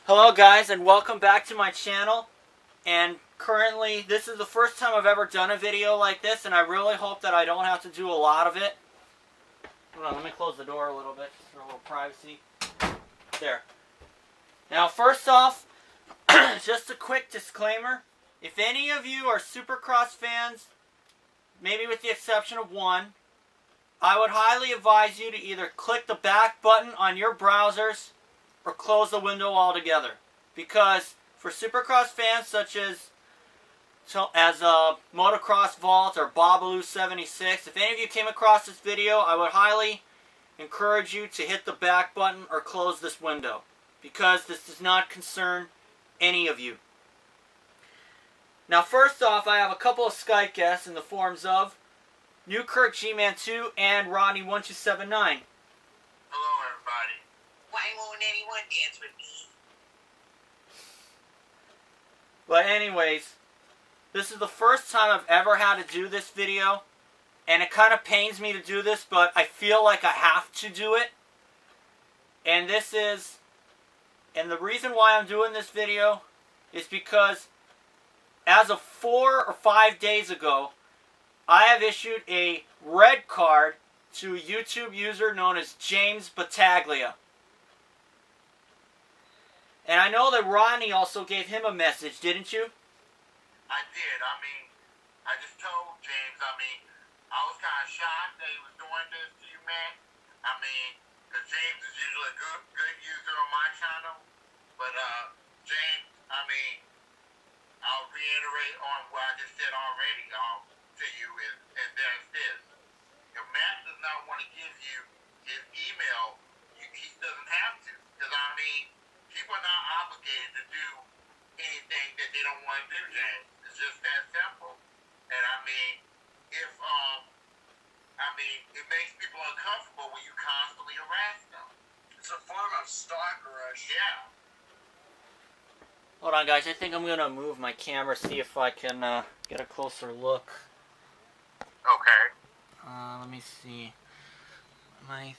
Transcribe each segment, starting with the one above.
Hello guys, and welcome back to my channel. And currently this is the first time I've ever done a video like this, and I really hope that I don't have to do a lot of it. Hold on, let me close the door a little bit just for a little privacy. There. Now first off, just a quick disclaimer. If any of you are Supercross fans, maybe with the exception of one, I would highly advise you to either click the back button on your browsers or close the window altogether. Because for Supercross fans such as Motocross Vault or Babalu 76, if any of you came across this video, I would highly encourage you to hit the back button or close this window. Because this does not concern any of you. Now first off, I have a couple of Skype guests in the forms of Newkirk G-Man 2 and Ronnie1279. Hello everybody. Why won't anyone dance with me? But anyways, this is the first time I've ever had to do this video, and it kind of pains me to do this, but I feel like I have to do it. And the reason why I'm doing this video is because as of 4 or 5 days ago, I have issued a red card to a YouTube user known as James Battaglia. And I know that Ronnie also gave him a message, didn't you? I did. I just told James, I was kind of shocked that he was doing this to you, man. Because James is usually a good user on my channel. But, James, I'll reiterate on what I just said already to you, and there's this. If Matt does not want to give you his email, he doesn't have to. Because, people are not obligated to do anything that they don't want to do, James. It's just that simple. And it makes people uncomfortable when you constantly harass them. It's a form of stalker rush. Yeah. Hold on, guys. I think I'm going to move my camera, see if I can get a closer look. Okay. Let me see. Am I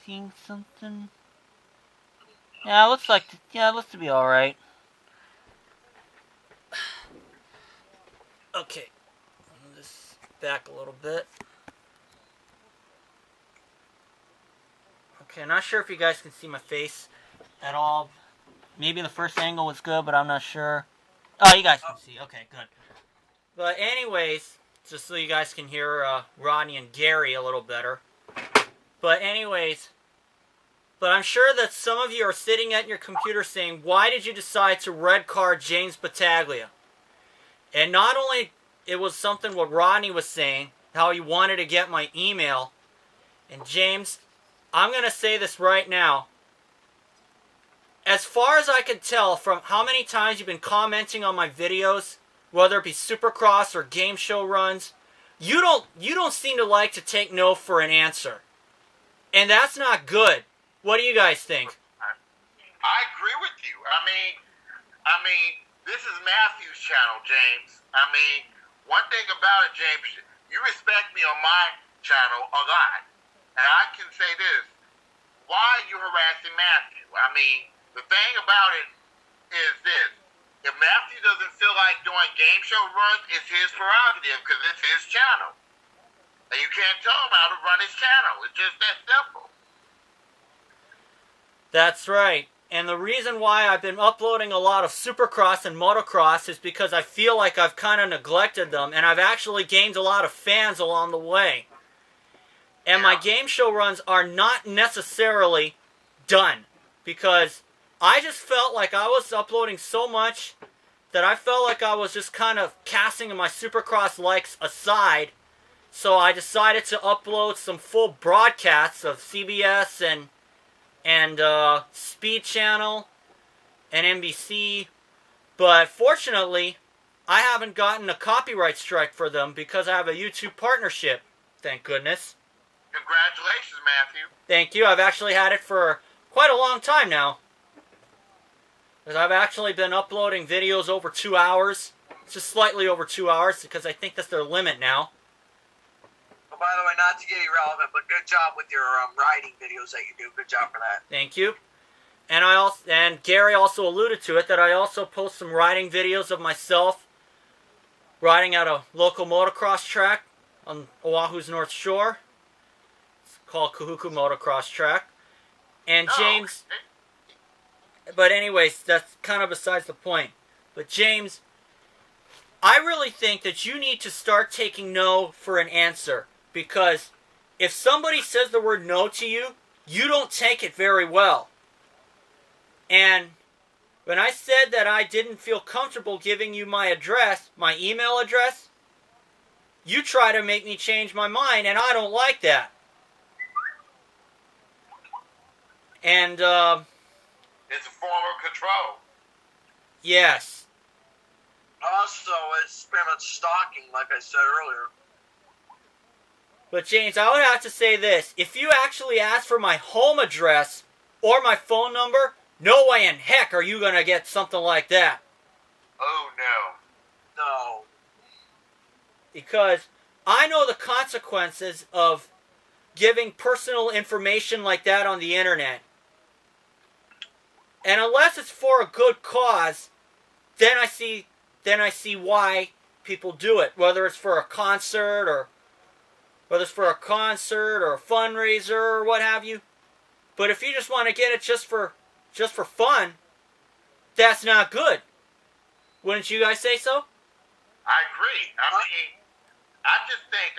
seeing something? Yeah, it looks to be alright. Okay. Move this back a little bit. Okay, not sure if you guys can see my face at all. Maybe the first angle was good, but I'm not sure. Oh, you guys can see. Okay, good. But anyways, just so you guys can hear Ronnie and Gary a little better. But I'm sure that some of you are sitting at your computer saying, why did you decide to red card James Battaglia? And not only it was something what Ronnie was saying, how he wanted to get my email. And James, I'm going to say this right now. As far as I can tell from how many times you've been commenting on my videos, whether it be Supercross or game show runs, you don't seem to like to take no for an answer. And that's not good. What do you guys think? I agree with you. This is Matthew's channel, James. One thing about it, James, you respect me on my channel a lot. And I can say this. Why are you harassing Matthew? The thing about it is this. If Matthew doesn't feel like doing game show runs, it's his prerogative because it's his channel. And you can't tell him how to run his channel. It's just that simple. That's right. And the reason why I've been uploading a lot of Supercross and Motocross is because I feel like I've kind of neglected them. And I've actually gained a lot of fans along the way. And my game show runs are not necessarily done. Because I just felt like I was uploading so much that I felt like I was just kind of casting my Supercross likes aside. So I decided to upload some full broadcasts of CBS and Speed Channel and NBC. But fortunately, I haven't gotten a copyright strike for them because I have a YouTube partnership. Thank goodness. Congratulations, Matthew. Thank you. I've actually had it for quite a long time now. Because I've actually been uploading videos over 2 hours. Just slightly over 2 hours because I think that's their limit now. Well, by the way, not to get irrelevant, but good job with your writing videos that you do. Good job for that. Thank you. and Gary also alluded to it, that I also post some riding videos of myself riding at a local motocross track on Oahu's North Shore. It's called Kahuku Motocross Track. And James, but anyways, that's kind of besides the point. But James, I really think that you need to start taking no for an answer, because if somebody says the word no to you, you don't take it very well. And when I said that I didn't feel comfortable giving you my address, my email address, you try to make me change my mind, and I don't like that. And, it's a form of control. Yes. Also, it's pretty much stalking, like I said earlier. But James, I would have to say this. If you actually ask for my home address or my phone number, no way in heck are you going to get something like that. Oh, no. No. Because I know the consequences of giving personal information like that on the internet. And unless it's for a good cause, then I see why people do it. Whether it's for a concert or a fundraiser or what have you. But if you just want to get it just for fun, that's not good. Wouldn't you guys say so? I agree. I just think,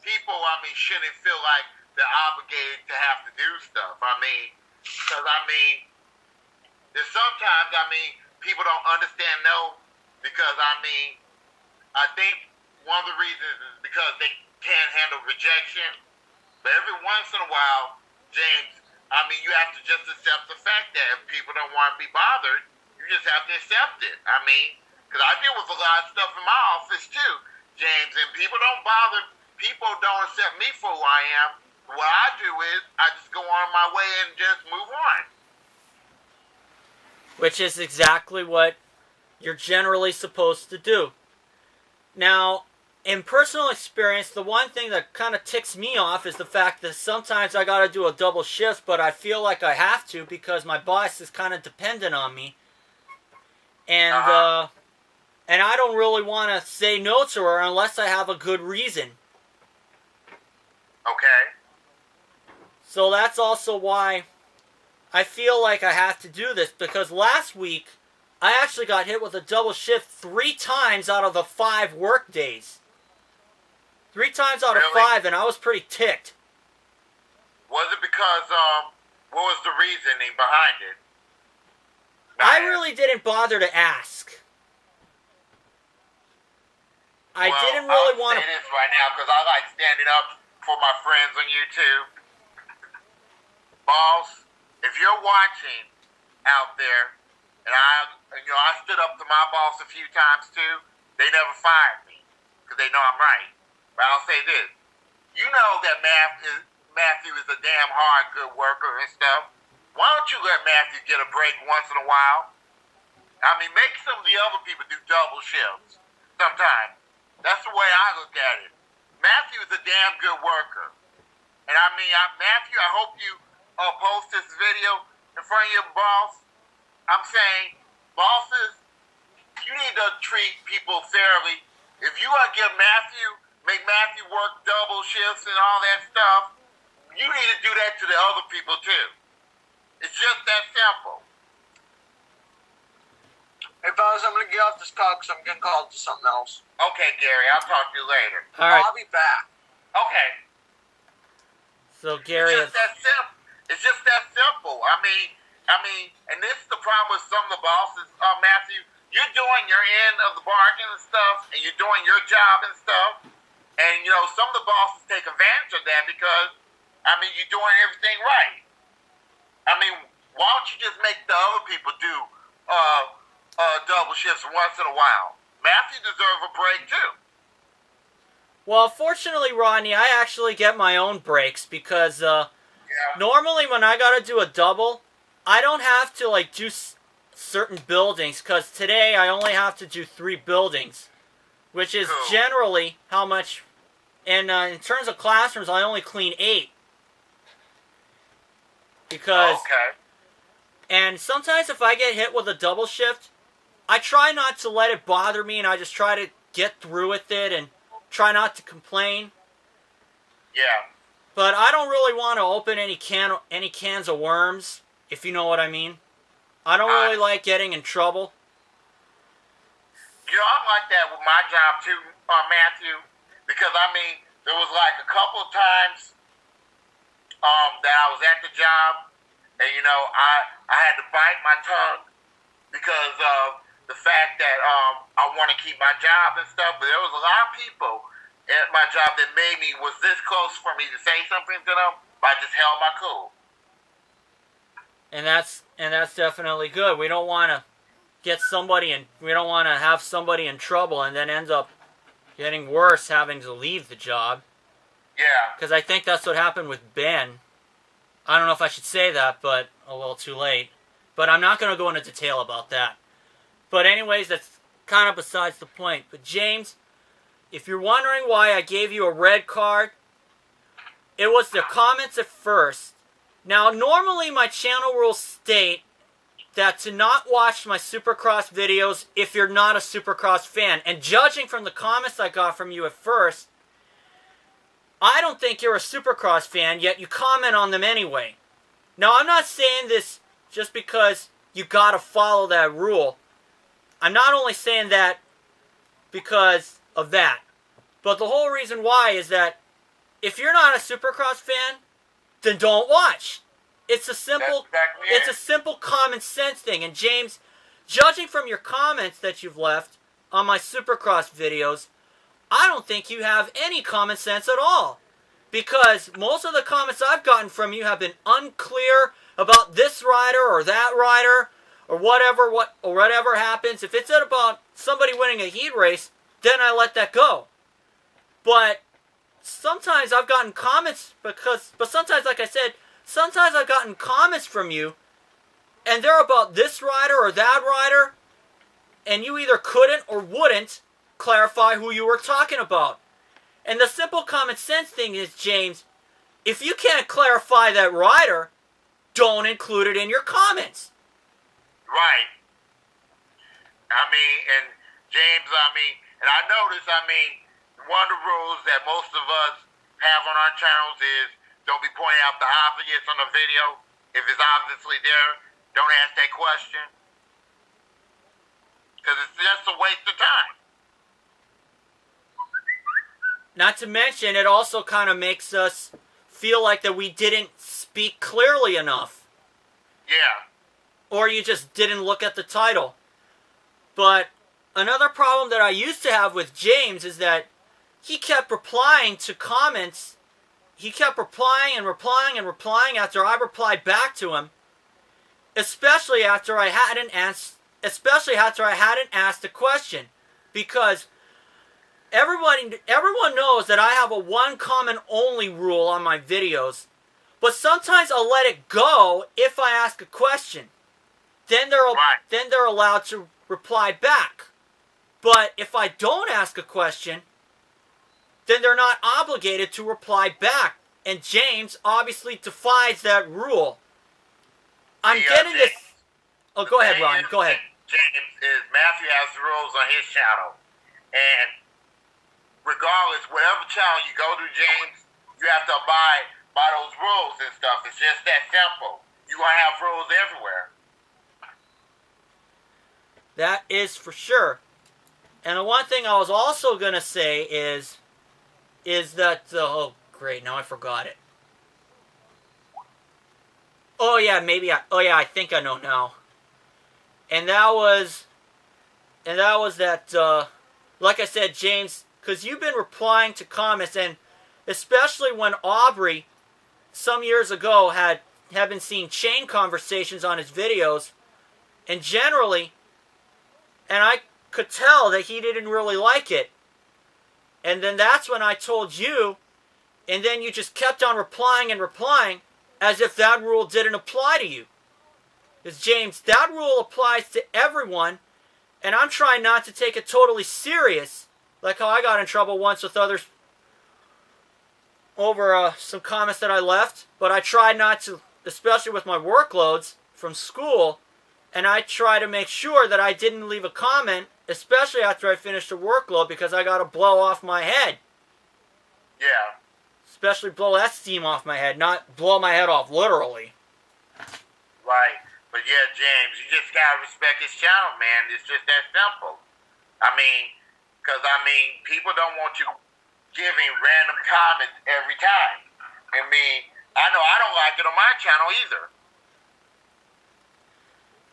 people, shouldn't feel like they're obligated to have to do stuff. Because, there's sometimes, people don't understand no, because, I think one of the reasons is because they can't handle rejection. But every once in a while, James, you have to just accept the fact that if people don't want to be bothered, you just have to accept it. Because I deal with a lot of stuff in my office too, James, and people don't accept me for who I am. What I do is I just go on my way and just move on. Which is exactly what you're generally supposed to do. Now, in personal experience, the one thing that kind of ticks me off is the fact that sometimes I got to do a double shift, but I feel like I have to because my boss is kind of dependent on me. And I don't really want to say no to her unless I have a good reason. Okay. So that's also why I feel like I have to do this, because last week I actually got hit with a double shift 3 times out of the 5 work days. 3 times out of 5, and I was pretty ticked. Was it because, what was the reasoning behind it? I really didn't bother to ask. I didn't really want to... I'll say this right now, because I like standing up for my friends on YouTube. Boss, if you're watching out there, and I stood up to my boss a few times too, they never fired me, because they know I'm right. But I'll say this, you know that Matthew is a damn hard, good worker and stuff. Why don't you let Matthew get a break once in a while? Make some of the other people do double shifts sometimes. That's the way I look at it. Matthew is a damn good worker. And Matthew, I hope you post this video in front of your boss. I'm saying, bosses, you need to treat people fairly. If you want to make Matthew work double shifts and all that stuff, you need to do that to the other people too. It's just that simple. Hey, fellas, I'm going to get off this call because I'm getting called to something else. Okay, Gary, I'll talk to you later. All right. I'll be back. Okay. So, Gary... It's just that simple. And this is the problem with some of the bosses, Matthew. You're doing your end of the bargain and stuff, and you're doing your job and stuff. And, some of the bosses take advantage of that because, you're doing everything right. Why don't you just make the other people do double shifts once in a while? Matthew deserves a break, too. Well, fortunately, Rodney, I actually get my own breaks because normally when I got to do a double, I don't have to, do certain buildings, because today I only have to do 3 buildings, which is generally how much, and in terms of classrooms, I only clean 8. Because And sometimes if I get hit with a double shift, I try not to let it bother me, and I just try to get through with it and try not to complain. Yeah. But I don't really want to open any cans of worms, if you know what I mean. I don't really like getting in trouble. You know, I'm like that with my job too, Matthew, because I mean, there was like a couple of times that I was at the job, and you know, I had to bite my tongue because of the fact that I want to keep my job and stuff. But there was a lot of people at my job that made me was this close for me to say something to them, but I just held my cool. And that's definitely good. We don't want to get somebody in. We don't want to have somebody in trouble and then end up getting worse, having to leave the job. Yeah. Because I think that's what happened with Ben. I don't know if I should say that, but a little too late. But I'm not going to go into detail about that. But anyways, that's kind of besides the point. But James, if you're wondering why I gave you a red card, it was the comments at first. Now, normally my channel rules state that to not watch my Supercross videos if you're not a Supercross fan. And judging from the comments I got from you at first, I don't think you're a Supercross fan, yet you comment on them anyway. Now, I'm not saying this just because you gotta follow that rule. I'm not only saying that because of that, but the whole reason why is that if you're not a Supercross fan, then don't watch. It's a simple, it's a simple common sense thing. And James, judging from your comments that you've left on my Supercross videos, I don't think you have any common sense at all. Because most of the comments I've gotten from you have been unclear about this rider or that rider or whatever happens. If it's about somebody winning a heat race, then I let that go. But sometimes I've gotten comments but sometimes, like I said, sometimes I've gotten comments from you and they're about this rider or that rider, and you either couldn't or wouldn't clarify who you were talking about. And the simple common sense thing is, James, if you can't clarify that rider, don't include it in your comments. Right. I mean, and James, and I notice, one of the rules that most of us have on our channels is don't be pointing out the obvious on the video. If it's obviously there, don't ask that question. Because it's just a waste of time. Not to mention, it also kind of makes us feel like that we didn't speak clearly enough. Yeah. Or you just didn't look at the title. But another problem that I used to have with James is that he kept replying to comments. He kept replying and replying and replying after I replied back to him. Especially after I hadn't asked a question. Because everyone knows that I have a one comment only rule on my videos. But sometimes I'll let it go if I ask a question. Then they're allowed to reply back. But if I don't ask a question, then they're not obligated to reply back. And James obviously defies that rule. I'm getting this. Oh, go ahead, Ron. Go ahead. James, is Matthew has the rules on his channel. And regardless, whatever channel you go to, James, you have to abide by those rules and stuff. It's just that simple. You're going to have rules everywhere. That is for sure. And the one thing I was also going to say is that, oh great, now I forgot it. Oh yeah, I think I know now. And that was that, like I said, James, because you've been replying to comments, and especially when Aubrey, some years ago, had been seeing chain conversations on his videos, and generally, and I could tell that he didn't really like it. And then that's when I told you, and then you just kept on replying and replying as if that rule didn't apply to you. Because, James, that rule applies to everyone, and I'm trying not to take it totally serious, like how I got in trouble once with others over some comments that I left, but I tried not to, especially with my workloads, from school, and I try to make sure that I didn't leave a comment, especially after I finished a workload, because I got to blow off my head. Yeah. Especially blow that steam off my head, not blow my head off literally. Right. But yeah, James, you just gotta respect his channel, man. It's just that simple. I mean, because, people don't want you giving random comments every time. I mean, I know I don't like it on my channel either.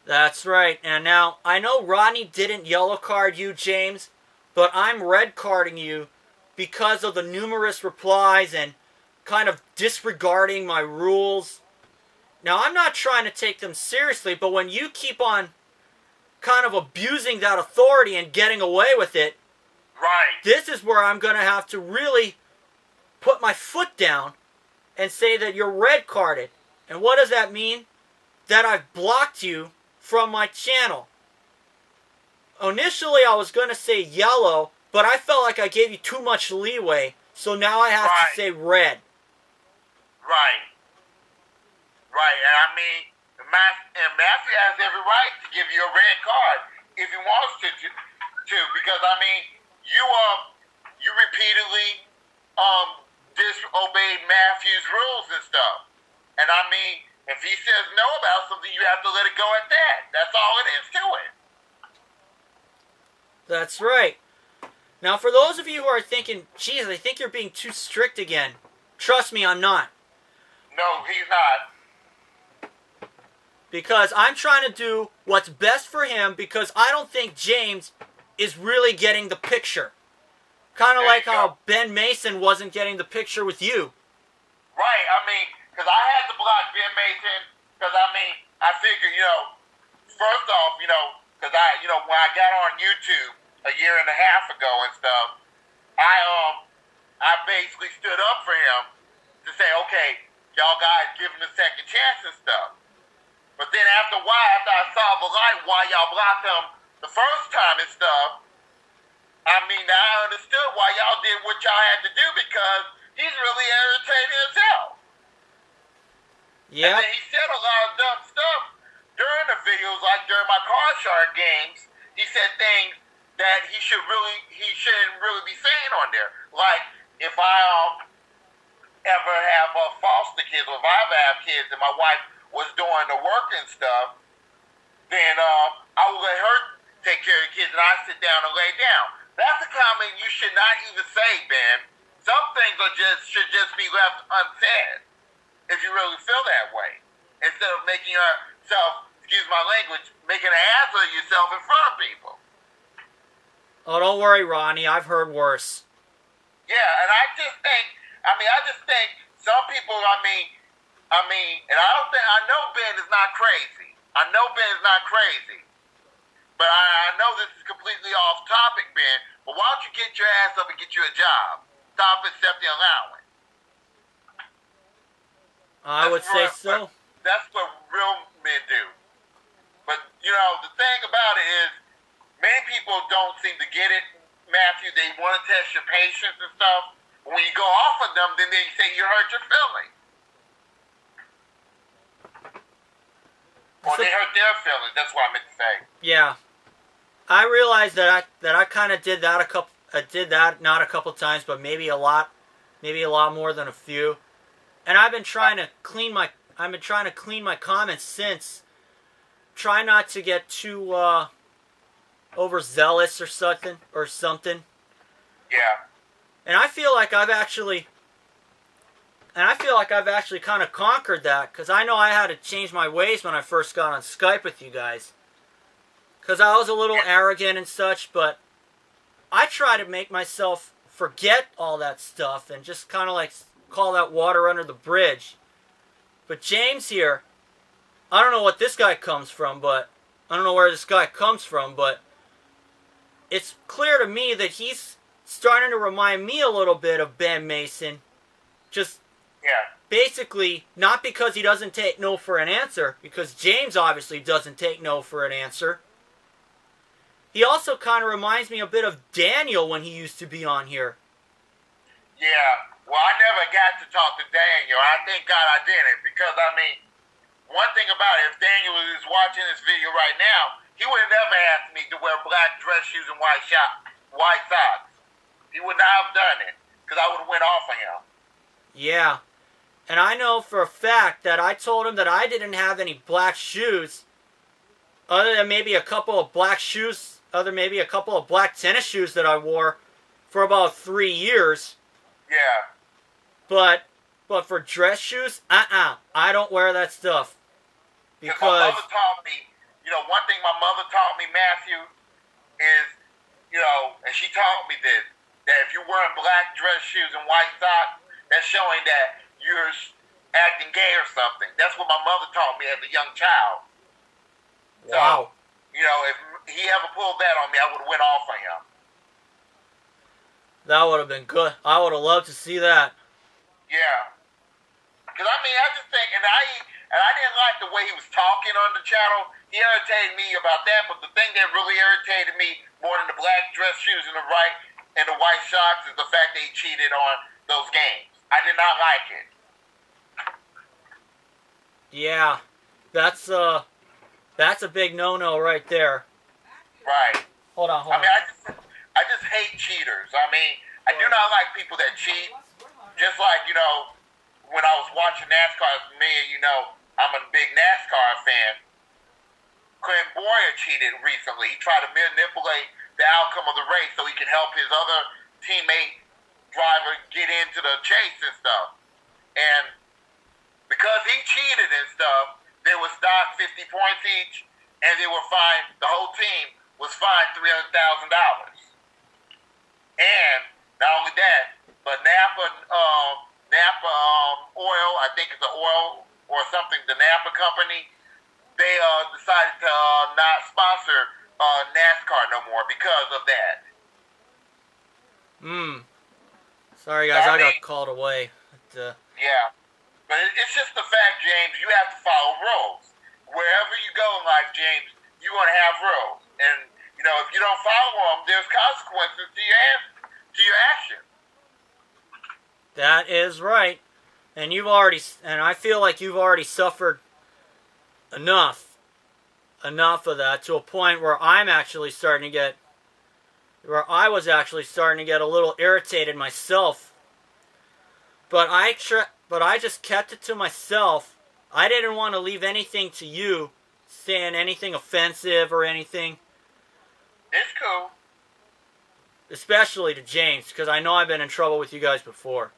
That's right. And now, I know Rodney didn't yellow card you, James, but I'm red carding you because of the numerous replies and kind of disregarding my rules. Now, I'm not trying to take them seriously, but when you keep on kind of abusing that authority and getting away with it, right, this is where I'm going to have to really put my foot down and say that you're red carded. And what does that mean? That I've blocked you from my channel. Initially, I was going to say yellow, but I felt like I gave you too much leeway, so now I have to say red. Right. Right, and Matthew has every right to give you a red card if he wants to, because you repeatedly disobeyed Matthew's rules and stuff, and if he says no about something, you have to let it go at that. That's all it is to it. That's right. Now, for those of you who are thinking, geez, I think you're being too strict again, trust me, I'm not. No, he's not. Because I'm trying to do what's best for him, because I don't think James is really getting the picture. Kind of like how Ben Mason wasn't getting the picture with you. Right, because I had to block Ben Mason, because I figured, first off, because when I got on YouTube a year and a half ago and stuff, I basically stood up for him to say, okay, y'all guys give him a second chance and stuff. But then after a while, after I saw the light, why y'all blocked him the first time and stuff, I understood why y'all did what y'all had to do, because he's really irritating as hell. Yeah. And then he said a lot of dumb stuff during the videos, like during my Card Shark games. He said things that he shouldn't really be saying on there. Like, if I ever have foster kids, or if I ever have kids and my wife was doing the work and stuff, then I would let her take care of the kids and I sit down and lay down. That's a comment you should not even say, Ben. Some things should just be left unsaid if you really feel that way. Instead of making yourself, excuse my language, making an ass of yourself in front of people. Oh, don't worry, Ronnie. I've heard worse. Yeah, and I just think some people, and I know Ben is not crazy. But I know this is completely off topic, Ben, but why don't you get your ass up and get you a job? Stop accepting allowance. I would say so. That's what real men do. But, the thing about it is, many people don't seem to get it, Matthew. They want to test your patience and stuff. When you go off of them, then they say you hurt your feelings. Or they hurt their feelings. That's what I meant to say. Yeah. I realized that I kind of did that not a couple times, but maybe a lot more than a few. And I've been trying to clean my comments since. Try not to get too overzealous or something. Yeah. And I feel like I've actually kind of conquered that, because I know I had to change my ways when I first got on Skype with you guys. Because I was a little arrogant and such, but I try to make myself forget all that stuff and just kind of like call that water under the bridge. But James here, I don't know what this guy comes from, but I don't know where this guy comes from, but it's clear to me that he's starting to remind me a little bit of Ben Mason. Just basically, not because he doesn't take no for an answer, because James obviously doesn't take no for an answer. He also kind of reminds me a bit of Daniel when he used to be on here. Yeah, well, I never got to talk to Daniel. I thank God I didn't, because, one thing about it, if Daniel is watching this video right now, he would have never asked me to wear black dress shoes and white socks. He would not have done it because I would have went off on him. Yeah. And I know for a fact that I told him that I didn't have any black shoes, other than maybe a couple of black shoes, maybe a couple of black tennis shoes that I wore for about 3 years. Yeah. But for dress shoes, I don't wear that stuff. Because my mother taught me, one thing my mother taught me, Matthew, is, and she taught me this, that if you're wearing black dress shoes and white socks, that's showing that you're acting gay or something. That's what my mother taught me as a young child. Wow. So, if he ever pulled that on me, I would have went off on him. That would have been good. I would have loved to see that. Yeah. Because, I just think, and I didn't like the way he was talking on the channel. He irritated me about that, but the thing that really irritated me more than the black dress shoes and the white socks is the fact that he cheated on those games. I did not like it. Yeah. That's a big no-no right there. Right. Hold on. I just hate cheaters. I do not like people that cheat. Just like, when I was watching NASCAR, I'm a big NASCAR fan. Clint Boyer cheated recently. He tried to manipulate the outcome of the race so he can help his other teammate driver get into the chase and stuff. And because he cheated and stuff, they were stocked 50 points each, and they were fined, the whole team was fined $300,000. And not only that, but Napa Oil, I think it's an oil or something, the Napa company, they decided to not sponsor NASCAR no more because of that. Sorry guys, I got called away. Yeah. But it's just the fact, James, you have to follow rules. Wherever you go in life, James, you're going to have rules. And, if you don't follow them, there's consequences to your actions. That is right. And I feel like you've already suffered enough of that to a point where I was actually starting to get a little irritated myself. But I just kept it to myself. I didn't want to leave anything to you, saying anything offensive or anything. It's cool. Especially to James, because I know I've been in trouble with you guys before.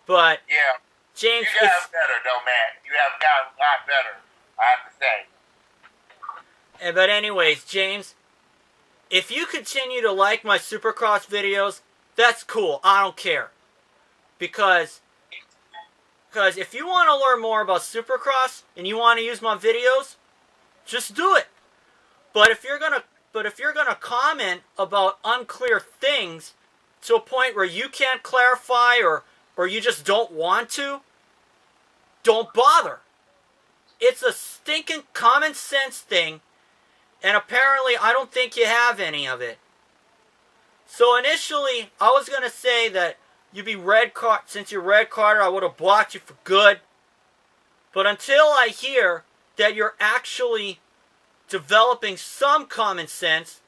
But yeah, James, you got better though, man. You have gotten a lot better, I have to say. But anyways, James, if you continue to like my Supercross videos, that's cool. I don't care. Because if you want to learn more about Supercross and you want to use my videos, just do it. But if you're gonna comment about unclear things to a point where you can't clarify or you just don't want to, don't bother. It's a stinking common sense thing, and apparently I don't think you have any of it. So initially, I was going to say that since you're red carded, I would have blocked you for good. But until I hear that you're actually developing some common sense,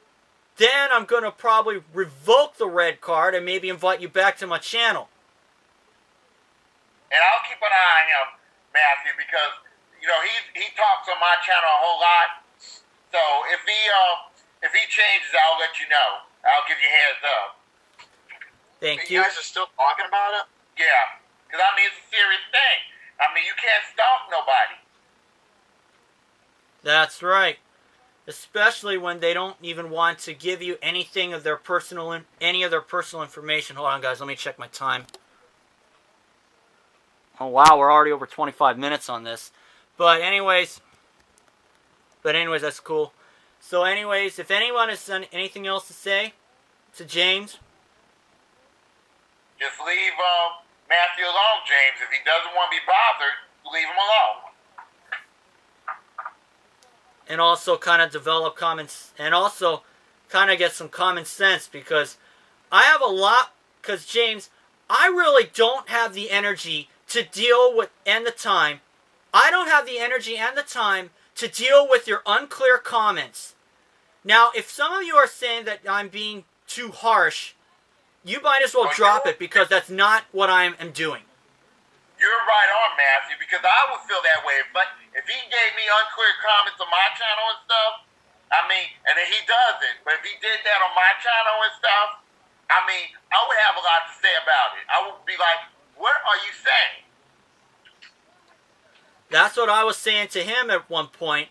then I'm going to probably revoke the red card and maybe invite you back to my channel. And I'll keep an eye on him, Matthew, because he talks on my channel a whole lot. So if he changes, I'll let you know. I'll give you a heads up. Thank you. you. Guys are still talking about it? Yeah, because it's a serious thing. You can't stalk nobody. That's right. Especially when they don't even want to give you any of their personal information. Hold on, guys. Let me check my time. Oh, wow. We're already over 25 minutes on this. But anyways, that's cool. So anyways, if anyone has anything else to say to James, just leave Matthew alone, James. If he doesn't want to be bothered, leave him alone. And also kind of develop get some common sense, because James, I really don't have the energy to deal with and the time I don't have the energy and the time to deal with your unclear comments. Now, if some of you are saying that I'm being too harsh, you might as well drop it, because that's not what I am doing. You're right on, Matthew, because I would feel that way. But if he gave me unclear comments on my channel and stuff, I mean, and then he doesn't, but if he did that on my channel and stuff, I mean, I would have a lot to say about it. I would be like, what are you saying? That's what I was saying to him at one point,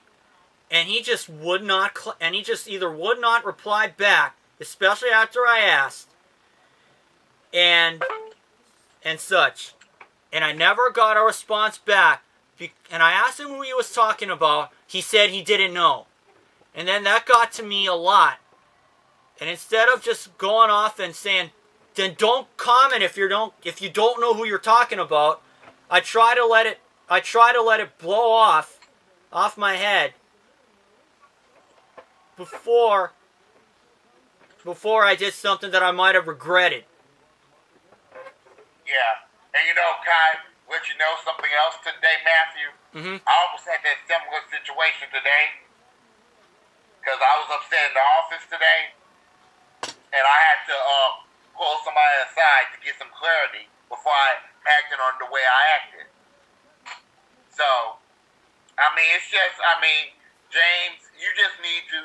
and he just would not, and he just either would not reply back, especially after I asked, and such. And I never got a response back. And I asked him who he was talking about. He said he didn't know. And then that got to me a lot. And instead of just going off and saying, then don't comment if you don't know who you're talking about, I try to let it blow off my head before I did something that I might have regretted. Yeah. And you know, Kai, let you know something else today, Matthew. Mm-hmm. I almost had that similar situation today, because I was upset in the office today, and I had to pull somebody aside to get some clarity before I acted on the way I acted. So, I mean, it's just, James, you just need to,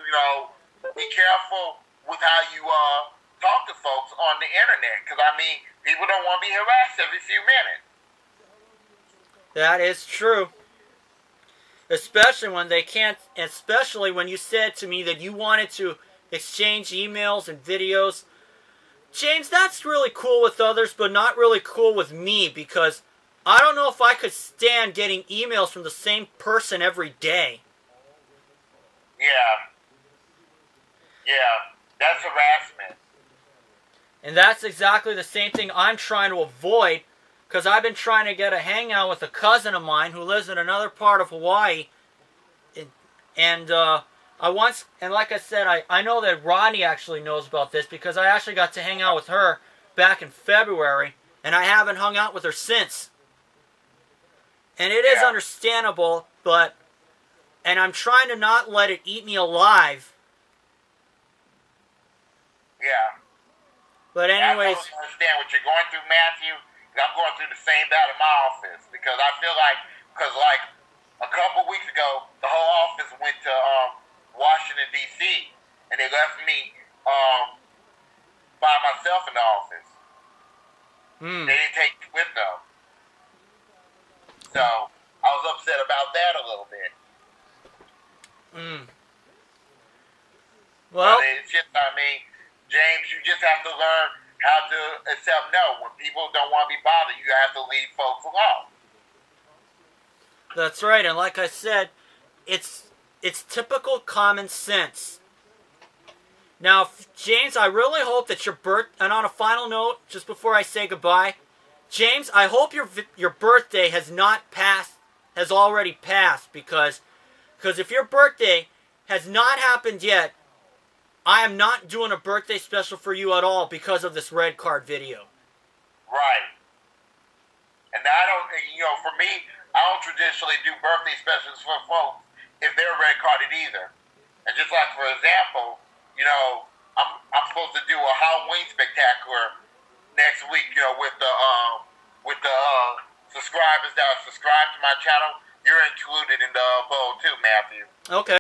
be careful with how you talk to folks on the internet, because people don't want to be harassed every few minutes. That is true. Especially when they can't, especially when you said to me that you wanted to exchange emails and videos. James, that's really cool with others, but not really cool with me, because I don't know if I could stand getting emails from the same person every day. Yeah. Yeah, that's harassment. And that's exactly the same thing I'm trying to avoid, because I've been trying to get a hangout with a cousin of mine who lives in another part of Hawaii. And like I said, I know that Rodney actually knows about this, because I actually got to hang out with her back in February, and I haven't hung out with her since. And it is understandable, and I'm trying to not let it eat me alive. Yeah. But anyways, I totally understand what you're going through, Matthew. I'm going through the same that in my office, because I feel like, a couple weeks ago, the whole office went to Washington, D.C., and they left me by myself in the office. They didn't take me with them. So, I was upset about that a little bit. Well, but it's just, James, you just have to learn how to accept no. When people don't want to be bothered, you have to leave folks alone. That's right, and like I said, it's typical common sense. Now, James, I really hope that and on a final note, just before I say goodbye, James, I hope your birthday has already passed, because if your birthday has not happened yet, I am not doing a birthday special for you at all because of this red card video. Right. And I don't, for me, I don't traditionally do birthday specials for folks if they're red carded either. And just like, for example, I'm supposed to do a Halloween spectacular next week, with the subscribers that are subscribed to my channel. You're included in the bowl too, Matthew. Okay.